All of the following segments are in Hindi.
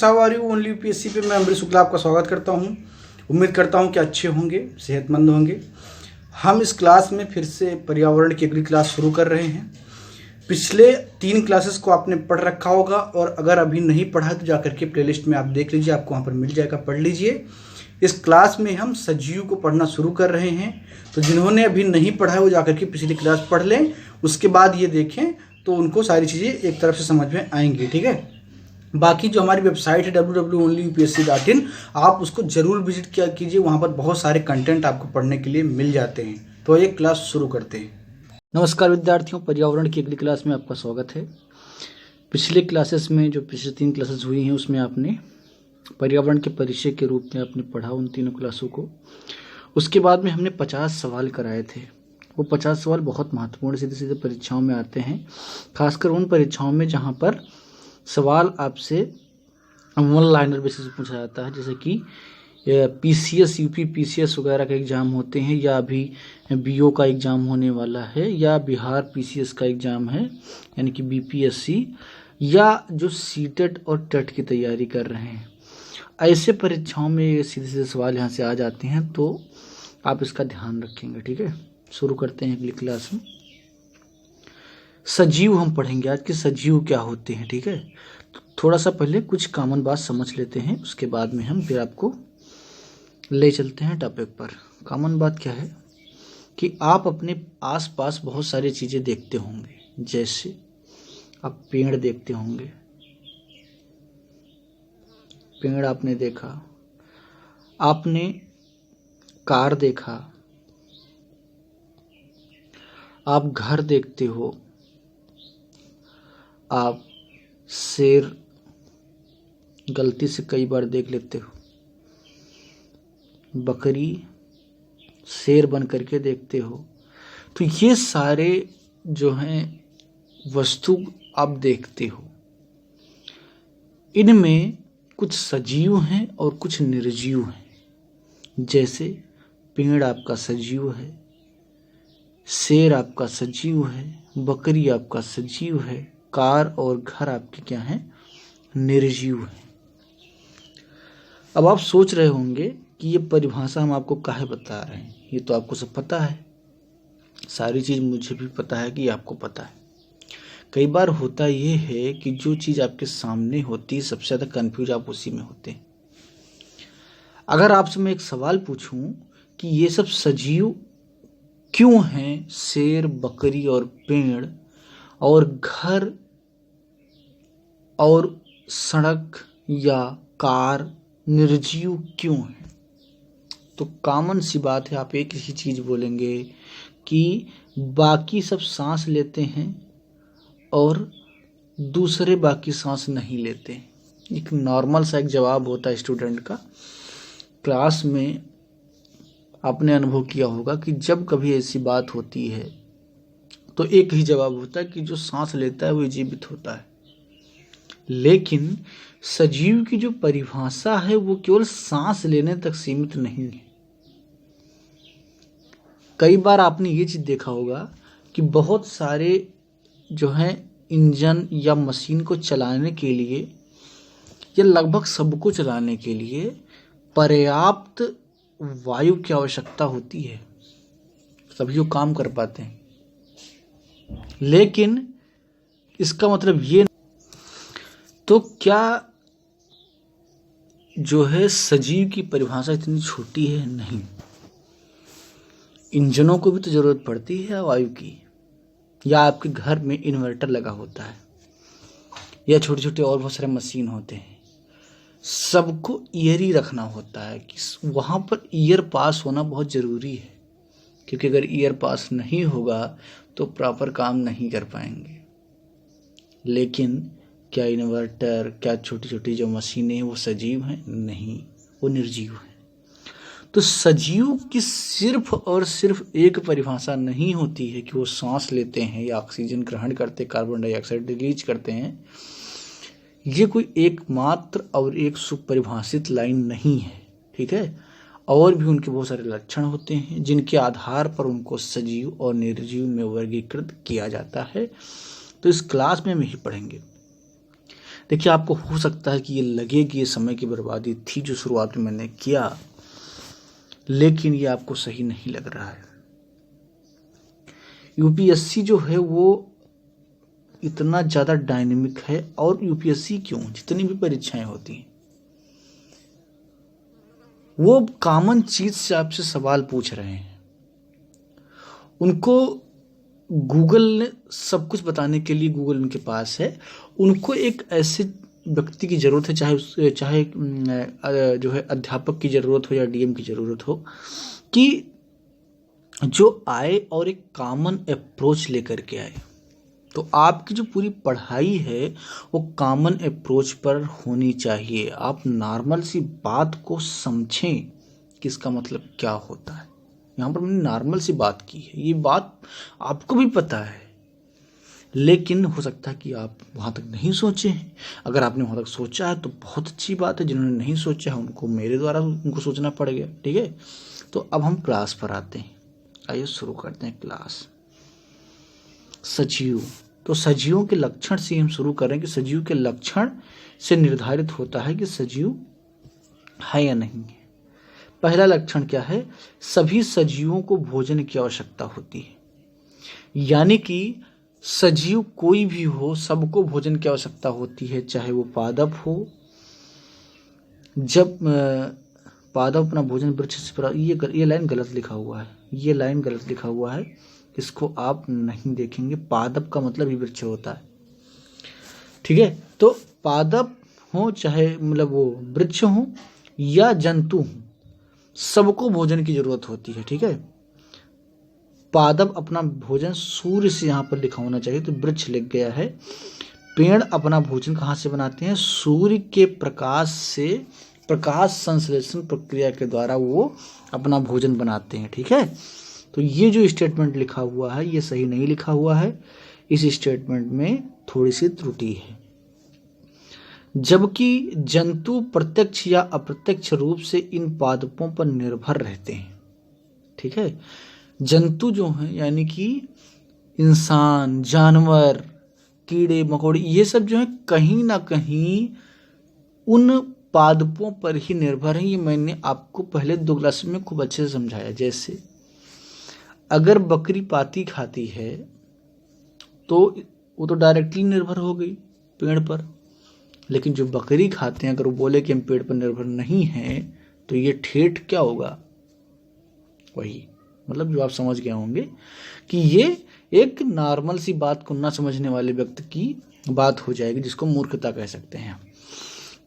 How are you only UPSC पे मैं अमरीश शुक्ला आपका स्वागत करता हूं। उम्मीद करता हूं कि अच्छे होंगे, सेहतमंद होंगे। हम इस क्लास में फिर से पर्यावरण की अगली क्लास शुरू कर रहे हैं। पिछले 3 क्लासेस को आपने पढ़ रखा होगा और अगर अभी नहीं पढ़ा तो जाकर के प्लेलिस्ट में आप देख लीजिए, आपको वहाँ पर मिल जाएगा, पढ़ लीजिए। इस क्लास में हम सजीव को पढ़ना शुरू कर रहे हैं, तो जिन्होंने अभी नहीं पढ़ा है वो जाकर के पिछली क्लास पढ़ लें, उसके बाद ये देखें तो उनको सारी चीज़ें एक तरफ से समझ में आएंगी। ठीक है, बाकी जो हमारी वेबसाइट है www.onlyupsc.in, आप उसको जरूर विजिट किया कीजिए, वहाँ पर बहुत सारे कंटेंट आपको पढ़ने के लिए मिल जाते हैं। तो ये क्लास शुरू करते हैं। नमस्कार विद्यार्थियों, पर्यावरण की अगली क्लास में आपका स्वागत है। पिछले क्लासेस में जो पिछले 3 क्लासेस हुई हैं उसमें आपने पर्यावरण के परिचय के रूप में आपने पढ़ा उन तीनों क्लासों को। उसके बाद में हमने 50 सवाल कराए थे। वो 50 सवाल बहुत महत्वपूर्ण सीधे सीधे परीक्षाओं में आते हैं, खासकर उन परीक्षाओं में जहाँ पर सवाल आपसे वन लाइनर बेसिस पे पूछा जाता है, जैसे कि पीसीएस, यूपी पीसीएस वगैरह के एग्ज़ाम होते हैं, या अभी बीओ का एग्ज़ाम होने वाला है, या बिहार पीसीएस का एग्ज़ाम है यानी कि बीपीएससी, या जो सीटेट और टेट की तैयारी कर रहे हैं। ऐसे परीक्षाओं में सीधे सीधे सवाल यहाँ से आ जाते हैं, तो आप इसका ध्यान रखेंगे। ठीक है, शुरू करते हैं अगली क्लास में। सजीव हम पढ़ेंगे आज कि सजीव क्या होते हैं। ठीक है, तो थोड़ा सा पहले कुछ कॉमन बात समझ लेते हैं, उसके बाद में हम फिर आपको ले चलते हैं टॉपिक पर। कॉमन बात क्या है कि आप अपने आसपास बहुत सारी चीज़ें देखते होंगे, जैसे आप पेड़ देखते होंगे, पेड़ आपने देखा, आपने कार देखा, आप घर देखते हो, आप शेर गलती से कई बार देख लेते हो, बकरी शेर बन करके देखते हो। तो ये सारे जो हैं वस्तु आप देखते हो, इनमें कुछ सजीव हैं और कुछ निर्जीव हैं। जैसे पेड़ आपका सजीव है, शेर आपका सजीव है, बकरी आपका सजीव है, कार और घर आपके क्या हैं, निर्जीव हैं। अब आप सोच रहे होंगे कि ये परिभाषा हम आपको काहे बता रहे हैं, ये तो आपको सब पता है, सारी चीज़ मुझे भी पता है कि आपको पता है। कई बार होता ये है कि जो चीज़ आपके सामने होती है सबसे ज़्यादा कंफ्यूज आप उसी में होते हैं। अगर आपसे मैं एक सवाल पूछूं कि ये सब सजीव क्यों हैं, शेर, बकरी और पेड़ और घर और सड़क या कार निर्जीव क्यों है, तो कॉमन सी बात है, आप एक ही चीज़ बोलेंगे कि बाकी सब सांस लेते हैं और दूसरे बाकी सांस नहीं लेते। एक नॉर्मल सा एक जवाब होता है स्टूडेंट का। क्लास में आपने अनुभव किया होगा कि जब कभी ऐसी बात होती है तो एक ही जवाब होता है कि जो सांस लेता है वो जीवित होता है। लेकिन सजीव की जो परिभाषा है वो केवल सांस लेने तक सीमित नहीं है। कई बार आपने ये चीज़ देखा होगा कि बहुत सारे जो हैं इंजन या मशीन को चलाने के लिए या लगभग सबको चलाने के लिए पर्याप्त वायु की आवश्यकता होती है, तभी वो काम कर पाते हैं। लेकिन इसका मतलब ये, तो क्या जो है सजीव की परिभाषा इतनी छोटी है? नहीं, इंजनों को भी तो जरूरत पड़ती है वायु की, या आपके घर में इन्वर्टर लगा होता है, या छोटे छोटे और बहुत सारे मशीन होते हैं। सबको ईयर ही रखना होता है कि वहाँ पर ईयर पास होना बहुत ज़रूरी है, क्योंकि अगर ईयर पास नहीं होगा तो प्रॉपर काम नहीं कर पाएंगे। लेकिन क्या इन्वर्टर, क्या छोटी छोटी जो मशीनें वो सजीव हैं? नहीं, वो निर्जीव हैं। तो सजीव की सिर्फ और सिर्फ एक परिभाषा नहीं होती है कि वो सांस लेते हैं या ऑक्सीजन ग्रहण करते, कार्बन डाइऑक्साइड रिलीज करते हैं। ये कोई एकमात्र और एक सुपरिभाषित लाइन नहीं है। ठीक है, और भी उनके बहुत सारे लक्षण होते हैं जिनके आधार पर उनको सजीव और निर्जीव में वर्गीकृत किया जाता है। तो इस क्लास में हम यही पढ़ेंगे। देखिए, आपको हो सकता है कि ये लगे कि ये समय की बर्बादी थी जो शुरुआत में मैंने किया, लेकिन ये आपको सही नहीं लग रहा है। यूपीएससी जो है वो इतना ज़्यादा डायनेमिक है, और यूपीएससी क्यों, जितनी भी परीक्षाएं होती हैं वो कॉमन चीज से आपसे सवाल पूछ रहे हैं। उनको गूगल ने सब कुछ बताने के लिए, गूगल उनके पास है, उनको एक ऐसे व्यक्ति की ज़रूरत है, चाहे जो है अध्यापक की ज़रूरत हो या डीएम की ज़रूरत हो, कि जो आए और एक कॉमन अप्रोच लेकर के आए। तो आपकी जो पूरी पढ़ाई है वो कॉमन अप्रोच पर होनी चाहिए। आप नॉर्मल सी बात को समझें कि इसका मतलब क्या होता है। यहाँ पर मैंने नॉर्मल सी बात की है, ये बात आपको भी पता है, लेकिन हो सकता है कि आप वहाँ तक नहीं सोचे हैं। अगर आपने वहाँ तक सोचा है तो बहुत अच्छी बात है, जिन्होंने नहीं सोचा है उनको मेरे द्वारा उनको सोचना पड़ गया। ठीक है, तो अब हम क्लास पर आते हैं। आइए शुरू करते हैं क्लास। सजीव, तो सजीवों के लक्षण से हम शुरू करें कि सजीव के लक्षण से निर्धारित होता है कि सजीव है या नहीं है। पहला लक्षण क्या है? सभी सजीवों को भोजन की आवश्यकता होती है, यानी कि सजीव कोई भी हो सबको भोजन की आवश्यकता होती है, चाहे वो पादप हो। जब पादप अपना भोजन वृक्ष से, ये लाइन गलत लिखा हुआ है, ये लाइन गलत लिखा हुआ है, इसको आप नहीं देखेंगे। पादप का मतलब ही वृक्ष होता है। ठीक है, तो पादप हो चाहे मतलब वो वृक्ष हो या जंतु हो, सबको भोजन की जरूरत होती है। ठीक है, पादप अपना भोजन सूर्य से, यहाँ पर लिखा होना चाहिए तो वृक्ष लिख गया है। पेड़ अपना भोजन कहाँ से बनाते हैं? सूर्य के प्रकाश से, प्रकाश संश्लेषण प्रक्रिया के द्वारा वो अपना भोजन बनाते हैं। ठीक है, तो ये जो स्टेटमेंट लिखा हुआ है ये सही नहीं लिखा हुआ है, इस स्टेटमेंट में थोड़ी सी त्रुटि है। जबकि जंतु प्रत्यक्ष या अप्रत्यक्ष रूप से इन पादपों पर निर्भर रहते हैं। ठीक है, जंतु जो हैं यानी कि इंसान, जानवर, कीड़े मकोड़े, ये सब जो है कहीं ना कहीं उन पादपों पर ही निर्भर हैं। ये मैंने आपको पहले 2 क्लास में खूब अच्छे से समझाया। जैसे अगर बकरी पाती खाती है तो वो तो डायरेक्टली निर्भर हो गई पेड़ पर, लेकिन जो बकरी खाते हैं अगर वो बोले कि हम पेड़ पर निर्भर नहीं हैं तो ये ठेठ क्या होगा? वही मतलब जो आप समझ गए होंगे कि ये एक नॉर्मल सी बात को ना समझने वाले व्यक्ति की बात हो जाएगी, जिसको मूर्खता कह सकते हैं।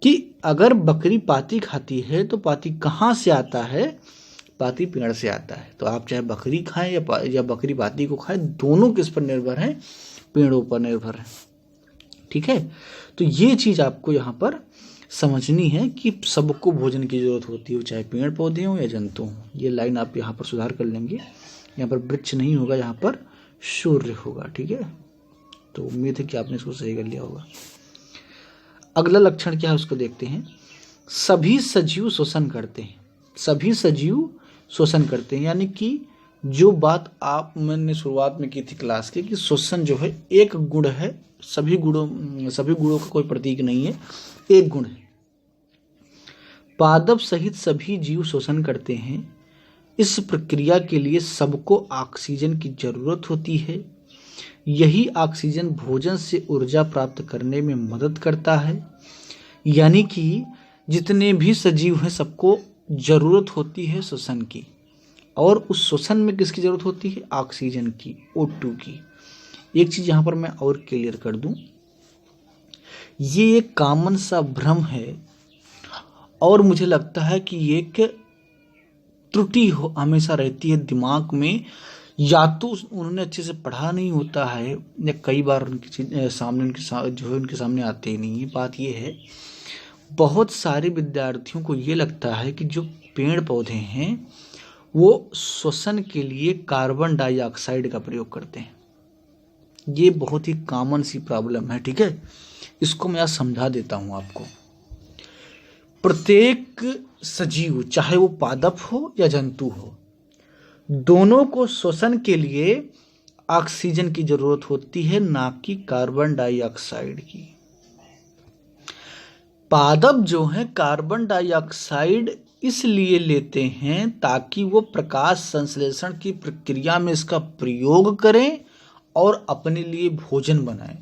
कि अगर बकरी पाती खाती है तो पाती कहाँ से आता है? पाती पेड़ से आता है। तो आप चाहे बकरी खाएं या बकरी पाती को खाएं, दोनों किस पर निर्भर हैं? पेड़ों पर निर्भर हैं। ठीक है, तो ये चीज आपको यहाँ पर समझनी है कि सबको भोजन की जरूरत होती है, चाहे पेड़ पौधे हों या जंतु हों। ये लाइन आप यहाँ पर सुधार कर लेंगे, यहाँ पर वृक्ष नहीं होगा, यहाँ पर सूर्य होगा। ठीक है, तो उम्मीद है कि आपने इसको सही कर लिया होगा। अगला लक्षण क्या है उसको देखते हैं। सभी सजीव शोषण करते हैं। सभी सजीव शोषण करते हैं, यानी कि जो बात मैंने शुरुआत में की थी क्लास की कि शोषण जो है एक गुण है, सभी गुणों का कोई प्रतीक नहीं है, एक गुण है। पादप सहित सभी जीव शोषण करते हैं। इस प्रक्रिया के लिए सबको ऑक्सीजन की जरूरत होती है। यही ऑक्सीजन भोजन से ऊर्जा प्राप्त करने में मदद करता है। यानी कि जितने भी सजीव हैं सबको जरूरत होती है शोषण की, और उस शोषण में किसकी जरूरत होती है? ऑक्सीजन की, O2 की। एक चीज यहां पर मैं और क्लियर कर दूं, ये एक कॉमन सा भ्रम है और मुझे लगता है कि ये एक त्रुटि हमेशा रहती है दिमाग में। या तो उन्होंने अच्छे से पढ़ा नहीं होता है, या कई बार उनके सामने आते ही नहीं है। बात ये है, बहुत सारे विद्यार्थियों को ये लगता है कि जो पेड़ पौधे हैं वो श्वसन के लिए कार्बन डाइऑक्साइड का प्रयोग करते हैं। ये बहुत ही कॉमन सी प्रॉब्लम है। ठीक है, इसको मैं आज समझा देता हूं आपको। प्रत्येक सजीव, चाहे वो पादप हो या जंतु हो, दोनों को श्वसन के लिए ऑक्सीजन की जरूरत होती है, ना कि कार्बन डाइऑक्साइड की। पादप जो है कार्बन डाइऑक्साइड इसलिए लेते हैं ताकि वो प्रकाश संश्लेषण की प्रक्रिया में इसका प्रयोग करें और अपने लिए भोजन बनाएं।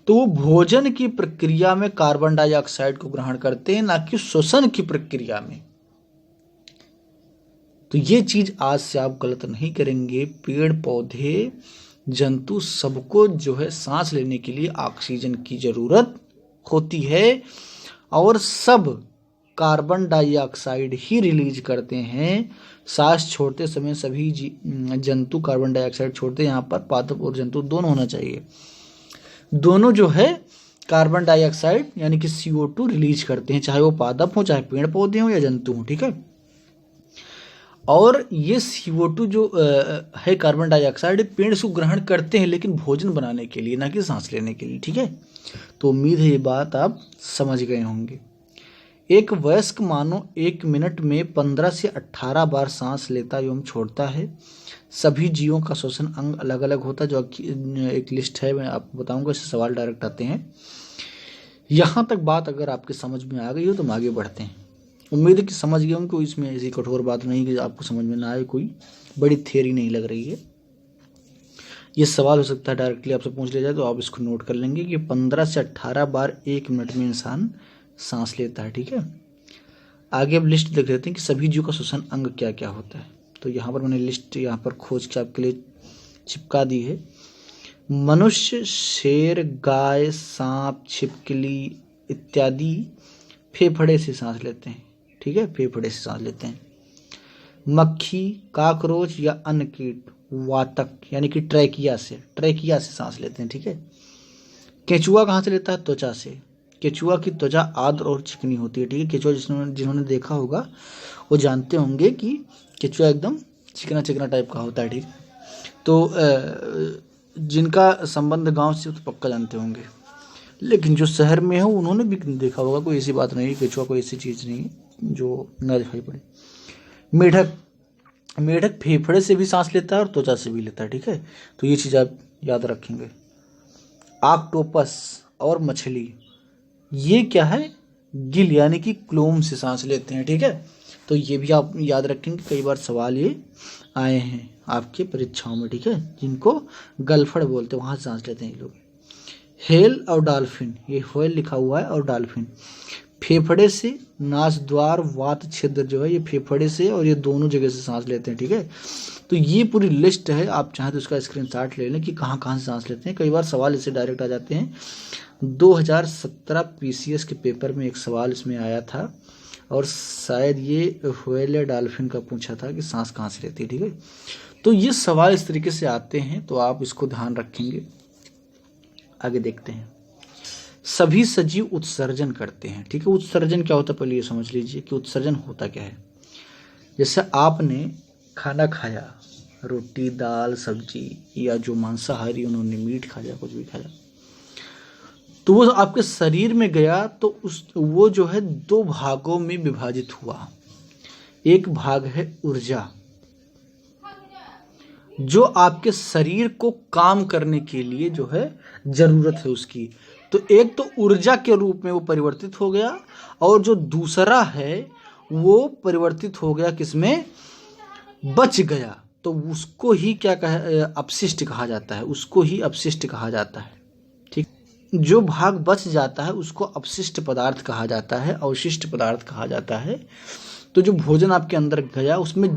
तो वो भोजन की प्रक्रिया में कार्बन डाइऑक्साइड को ग्रहण करते हैं, ना कि श्वसन की प्रक्रिया में। तो ये चीज आज से आप गलत नहीं करेंगे। पेड़ पौधे जंतु सबको जो है सांस लेने के लिए ऑक्सीजन की जरूरत होती है और सब कार्बन डाइऑक्साइड ही रिलीज करते हैं। सांस छोड़ते समय सभी जंतु कार्बन डाइऑक्साइड छोड़ते हैं। यहाँ पर पादप और जंतु दोनों होना चाहिए। दोनों जो है कार्बन डाइऑक्साइड यानी कि CO2 रिलीज करते हैं, चाहे वो पादप हो, चाहे पेड़ पौधे हो या जंतु हो। ठीक है। और ये CO2 जो है कार्बन डाइऑक्साइड पेड़ से ग्रहण करते हैं, लेकिन भोजन बनाने के लिए, ना कि सांस लेने के लिए। ठीक है। तो उम्मीद है ये बात आप समझ गए होंगे। एक वयस्क मानव 1 मिनट में 15 से 18 बार सांस लेता एवं छोड़ता है। सभी जीवों का श्वसन अंग अलग अलग होता है, जो एक लिस्ट है, मैं आपको बताऊंगा। इससे सवाल डायरेक्ट आते हैं। यहाँ तक बात अगर आपके समझ में आ गई हो तो हम आगे बढ़ते हैं। उम्मीद है कि समझ गए होंगे। कोई इसमें ऐसी कठोर बात नहीं कि आपको समझ में ना आए, कोई बड़ी थियरी नहीं लग रही है। ये सवाल हो सकता है डायरेक्टली आपसे पूछ लिया जाए, तो आप इसको नोट कर लेंगे कि 15 से 18 बार 1 मिनट में इंसान सांस लेता है। ठीक है। आगे अब लिस्ट देख लेते हैं कि सभी जीवों का श्वसन अंग क्या क्या होता है। तो यहाँ पर मैंने लिस्ट यहाँ पर खोज के आपके लिए चिपका दी है। मनुष्य, शेर, गाय, सांप, छिपकली इत्यादि फेफड़े से सांस लेते हैं। ठीक है। फेफड़े से सांस लेते हैं। मक्खी, काकरोच या अन्य कीट वातक यानी कि ट्रैकिया से सांस लेते हैं। ठीक है। केंचुआ कहाँ से लेता है? त्वचा से। केंचुआ की त्वचा आर्द्र और चिकनी होती है। ठीक है। केंचुआ जिन्होंने देखा होगा वो जानते होंगे कि केंचुआ एकदम चिकना चिकना टाइप का होता है। ठीक। तो जिनका संबंध गांव से तो पक्का जानते होंगे, लेकिन जो शहर में है उन्होंने भी देखा होगा। कोई ऐसी बात नहीं है, केंचुआ कोई ऐसी चीज़ नहीं है जो ना दिखाई पड़े। मेढक फेफड़े से भी सांस लेता है और त्वचा से भी लेता है। ठीक है। तो ये चीज़ आप याद रखेंगे। ऑक्टोपस और मछली ये क्या है? गिल यानी कि क्लोम से सांस लेते हैं। ठीक है। तो ये भी आप याद रखेंगे। कई बार सवाल ये आए हैं आपके परीक्षाओं में। ठीक है। जिनको गलफड़ बोलते हैं वहाँ से सांस लेते हैं ये लोग। हेल और डॉल्फिन, ये व्हेल लिखा हुआ है और डॉल्फिन फेफड़े से, नासद्वार वात छिद्र जो है ये फेफड़े से और ये दोनों जगह से सांस लेते हैं। ठीक है। तो ये पूरी लिस्ट है। आप चाहें तो इसका स्क्रीनशॉट ले लें कि कहाँ कहाँ से सांस लेते हैं। कई बार सवाल इससे डायरेक्ट आ जाते हैं। 2017 PCS के पेपर में एक सवाल इसमें आया था और शायद ये व्हेल या डॉल्फिन का पूछा था कि सांस कहाँ से लेती है। ठीक है। तो ये सवाल इस तरीके से आते हैं, तो आप इसको ध्यान रखेंगे। आगे देखते हैं। सभी सजीव उत्सर्जन करते हैं। ठीक है। उत्सर्जन क्या होता है पहले ये समझ लीजिए कि उत्सर्जन होता क्या है। जैसे आपने खाना खाया, रोटी, दाल, सब्जी, या जो मांसाहारी उन्होंने मीट खाया, कुछ भी खाया, तो वो आपके शरीर में गया तो वो जो है 2 भागों में विभाजित हुआ। एक भाग है ऊर्जा, जो आपके शरीर को काम करने के लिए जो है जरूरत है उसकी। तो एक तो ऊर्जा के रूप में वो परिवर्तित हो गया, और जो दूसरा है वो परिवर्तित हो गया किसमें? बच गया। तो उसको ही क्या अपशिष्ट कहा जाता है। उसको ही अपशिष्ट कहा जाता है। ठीक। जो भाग बच जाता है उसको अपशिष्ट पदार्थ कहा जाता है, अवशिष्ट पदार्थ कहा जाता है। तो जो भोजन आपके अंदर गया उसमें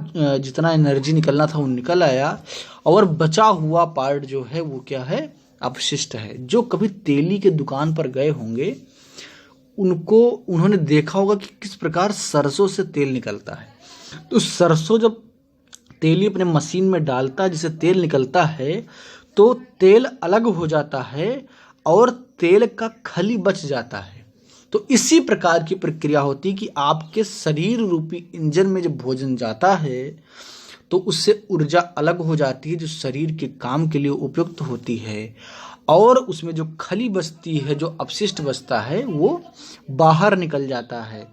जितना एनर्जी निकलना था वो निकल आया, और बचा हुआ पार्ट जो है वो क्या है? अपशिष्ट है। जो कभी तेली के दुकान पर गए होंगे उन्होंने देखा होगा कि किस प्रकार सरसों से तेल निकलता है। तो सरसों जब तेली अपने मशीन में डालता है, जिससे तेल निकलता है, तो तेल अलग हो जाता है और तेल का खली बच जाता है। तो इसी प्रकार की प्रक्रिया होती है कि आपके शरीर रूपी इंजन में जब भोजन जाता है तो उससे ऊर्जा अलग हो जाती है जो शरीर के काम के लिए उपयुक्त होती है, और उसमें जो खली बचती है, जो अपशिष्ट बचता है, वो बाहर निकल जाता है।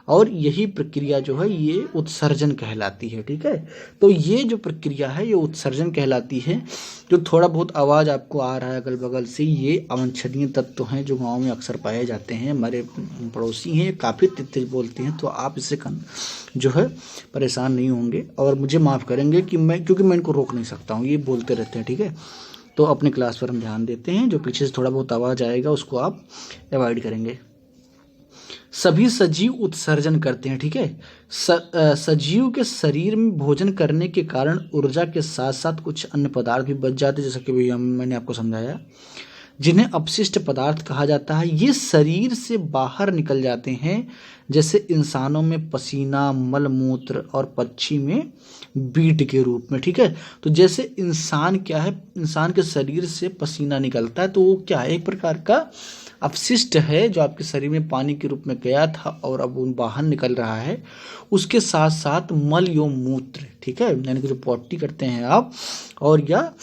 और यही प्रक्रिया जो है ये उत्सर्जन कहलाती है। ठीक है, तो ये जो प्रक्रिया है ये उत्सर्जन कहलाती है। जो थोड़ा बहुत आवाज़ आपको आ रहा है अगल बगल से, ये अवांछनीय तत्व हैं जो गांव में अक्सर पाए जाते हैं। हमारे पड़ोसी हैं, काफ़ी तेज बोलते हैं, तो आप इससे जो है परेशान नहीं होंगे और मुझे माफ़ करेंगे कि क्योंकि मैं इनको रोक नहीं सकता हूँ, ये बोलते रहते हैं। ठीक है, तो अपने क्लास पर हम ध्यान देते हैं। जो पीछे से थोड़ा बहुत आवाज़ आएगा उसको आप अवॉइड करेंगे। सभी सजीव उत्सर्जन करते हैं। ठीक है, सजीव के शरीर में भोजन करने के कारण ऊर्जा के साथ साथ कुछ अन्य पदार्थ भी बच जाते हैं, जैसा कि मैंने आपको समझाया, जिन्हें अपशिष्ट पदार्थ कहा जाता है। ये शरीर से बाहर निकल जाते हैं, जैसे इंसानों में पसीना, मल मूत्र और पक्षी में बीट के रूप में। ठीक है, तो जैसे इंसान क्या है, इंसान के शरीर से पसीना निकलता है, तो वो क्या है, एक प्रकार का अपशिष्ट है जो आपके शरीर में पानी के रूप में गया था और अब वो बाहर निकल रहा है। उसके साथ साथ मल या मूत्र, ठीक है, यानी कि जो पॉटी करते हैं आप और या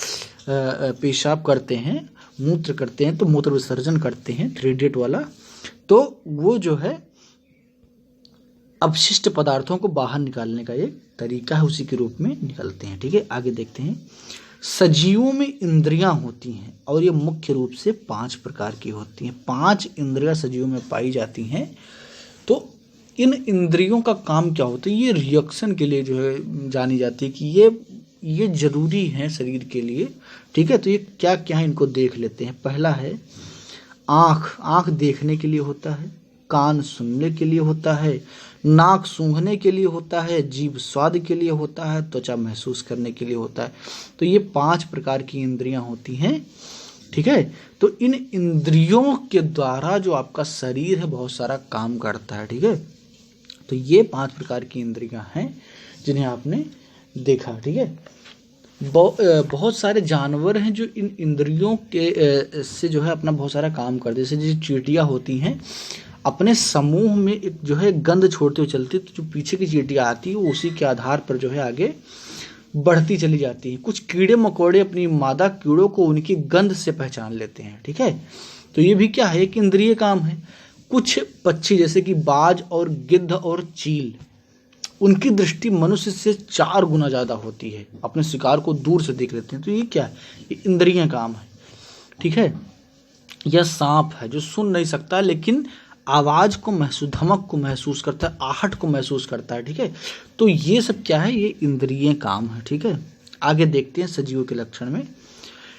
पेशाब करते हैं, मूत्र करते हैं, तो मूत्र विसर्जन करते हैं 3D वाला, तो वो जो है अपशिष्ट पदार्थों को बाहर निकालने का एक तरीका है, उसी के रूप में निकलते हैं। ठीक है, आगे देखते हैं। सजीवों में इंद्रियां होती हैं और ये मुख्य रूप से 5 प्रकार की होती हैं। 5 इंद्रियां सजीवों में पाई जाती हैं। तो इन इंद्रियों का काम क्या होता है, ये रिएक्शन के लिए जो है जानी जाती है कि ये जरूरी है शरीर के लिए। ठीक है, तो ये क्या क्या है इनको देख लेते हैं। पहला है आँख। आँख देखने के लिए होता है, कान सुनने के लिए होता है, नाक सूंघने के लिए होता है, जीभ स्वाद के लिए होता है, त्वचा महसूस करने के लिए होता है। तो ये 5 प्रकार की इंद्रियां होती हैं। ठीक है, तो इन इंद्रियों के द्वारा जो आपका शरीर है बहुत सारा काम करता है। ठीक है, तो ये 5 प्रकार की इंद्रियां हैं जिन्हें आपने देखा। ठीक है, बहुत सारे जानवर हैं जो इन इंद्रियों के से जो है अपना बहुत सारा काम करते हैं। जैसे जो चींटियाँ होती हैं अपने समूह में एक जो है गंध छोड़ते हुए चलती है, तो जो पीछे की चींटियाँ आती है वो उसी के आधार पर जो है आगे बढ़ती चली जाती हैं। कुछ कीड़े मकोड़े अपनी मादा कीड़ों को उनकी गंध से पहचान लेते हैं। ठीक है, तो ये भी क्या है, एक इंद्रिय काम है। कुछ पक्षी जैसे कि बाज और गिद्ध और चील, उनकी दृष्टि मनुष्य से 4 गुना ज़्यादा होती है, अपने शिकार को दूर से देख लेते हैं। तो ये क्या है, ये इंद्रिय काम है। ठीक है, यह सांप है जो सुन नहीं सकता लेकिन आवाज़ को धमक को महसूस करता है, आहट को महसूस करता है। ठीक है, तो ये सब क्या है, ये इंद्रिय काम है। ठीक है, आगे देखते हैं सजीवों के लक्षण में।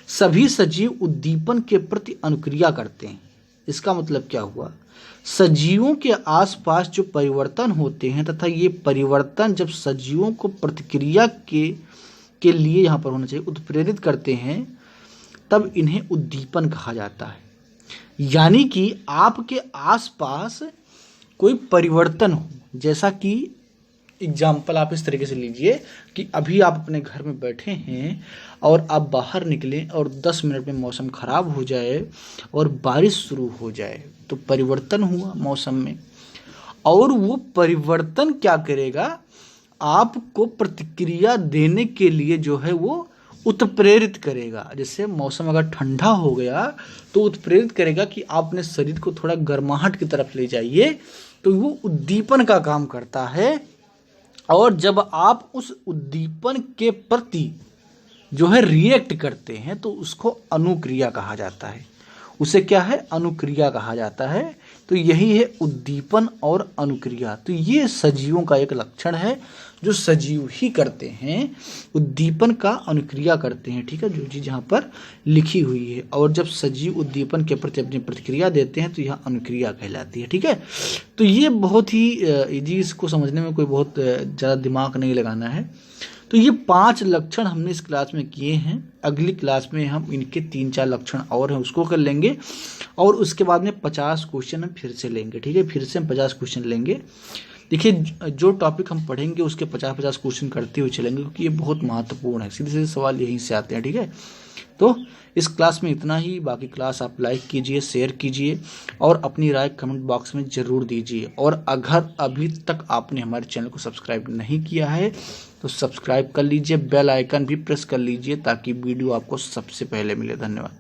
सभी सजीव उद्दीपन के प्रति अनुक्रिया करते हैं। इसका मतलब क्या हुआ, सजीवों के आसपास जो परिवर्तन होते हैं तथा ये परिवर्तन जब सजीवों को प्रतिक्रिया के लिए यहाँ पर होना चाहिए उत्प्रेरित करते हैं, तब इन्हें उद्दीपन कहा जाता है। यानी कि आपके आसपास कोई परिवर्तन हो, जैसा कि एग्जाम्पल आप इस तरीके से लीजिए कि अभी आप अपने घर में बैठे हैं और आप बाहर निकलें और 10 मिनट में मौसम ख़राब हो जाए और बारिश शुरू हो जाए, तो परिवर्तन हुआ मौसम में। और वो परिवर्तन क्या करेगा, आपको प्रतिक्रिया देने के लिए जो है वो उत्प्रेरित करेगा। जैसे मौसम अगर ठंडा हो गया तो उत्प्रेरित करेगा कि आप अपने शरीर को थोड़ा गर्माहट की तरफ ले जाइए, तो वो उद्दीपन का काम करता है। और जब आप उस उद्दीपन के प्रति जो है रिएक्ट करते हैं तो उसको अनुक्रिया कहा जाता है। उसे क्या है, अनुक्रिया कहा जाता है। तो यही है उद्दीपन और अनुक्रिया। तो ये सजीवों का एक लक्षण है जो सजीव ही करते हैं, उद्दीपन का अनुक्रिया करते हैं। ठीक है, जो चीज़ यहाँ पर लिखी हुई है। और जब सजीव उद्दीपन के प्रति अपनी प्रतिक्रिया देते हैं तो यह अनुक्रिया कहलाती है। ठीक है, तो ये बहुत ही इजी, इसको समझने में कोई बहुत ज़्यादा दिमाग नहीं लगाना है। तो ये 5 लक्षण हमने इस क्लास में किए हैं। अगली क्लास में हम इनके 3-4 लक्षण और हैं उसको कर लेंगे और उसके बाद में 50 क्वेश्चन हम फिर से लेंगे। ठीक है, फिर से हम 50 क्वेश्चन लेंगे। देखिए, जो टॉपिक हम पढ़ेंगे उसके 50-50 क्वेश्चन करते हुए चलेंगे, क्योंकि ये बहुत महत्वपूर्ण है। सीधे सीधे सवाल यहीं से आते हैं। ठीक है, तो इस क्लास में इतना ही। बाकी क्लास आप लाइक कीजिए, शेयर कीजिए और अपनी राय कमेंट बॉक्स में ज़रूर दीजिए। और अगर अभी तक आपने हमारे चैनल को सब्सक्राइब नहीं किया है तो सब्सक्राइब कर लीजिए, बेल आइकन भी प्रेस कर लीजिए ताकि वीडियो आपको सबसे पहले मिले। धन्यवाद।